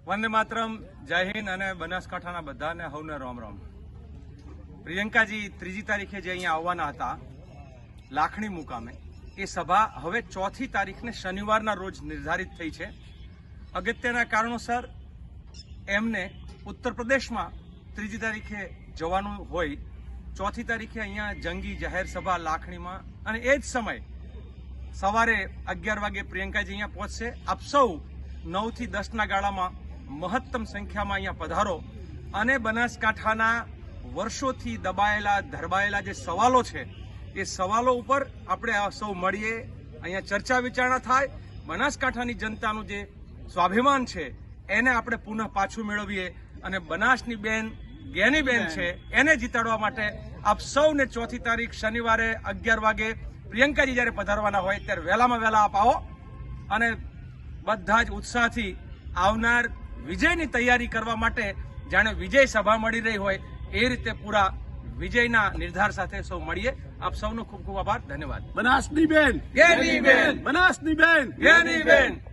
વંદે માતરમ, જય હિન્દ અને બનાસકાંઠાના બધાને હવને રામ રામ। પ્રિયંકાજી 3જી તારીખે જે અહીંયા આવવાના હતા લાખણી મુકામે, એ સભા હવે 4થી તારીખને શનિવારના રોજ નિર્ધારિત થઈ છે। અગત્યના કારણોસર એમને ઉત્તર પ્રદેશમાં 3જી તારીખે જવાનું હોય, 4થી તારીખે અહીંયા જંગી જાહેર સભા લાખણીમાં, અને એ જ સમય સવારે 11 વાગે પ્રિયંકાજી અહીંયા પહોંચશે। આપ સૌ 9 થી 10ના ગાળામાં મહત્તમ સંખ્યામાં અહીંયા પધારો અને બનાસકાંઠાના વર્ષોથી દબાયેલા ધરબાયેલા જે સવાલો છે એ સવાલો ઉપર આપણે સૌ મળીએ, અહીંયા ચર્ચા વિચારણા થાય, બનાસકાંઠાની જનતાનું જે સ્વાભિમાન છે એને આપણે પુનઃ પાછું મેળવીએ અને બનાસની બેન જ્ઞાની બેન છે એને જીતાડવા માટે આપ સૌને 4થી તારીખ શનિવારે 11 વાગે પ્રિયંકાજી જ્યારે પધારવાના હોય ત્યારે વહેલામાં વહેલા આપ આવો અને બધા જ ઉત્સાહથી આવનાર વિજયની તૈયારી કરવા માટે જાણે વિજય સભા મળી રહી હોય એ રીતે પૂરા વિજયના નિર્ધાર સાથે સૌ મળીએ। આપ સૌનો ખૂબ ખૂબ આભાર, ધન્યવાદ। બનાસની બેન જ્ઞાની બેન, બનાસની બેન જ્ઞાની બેન।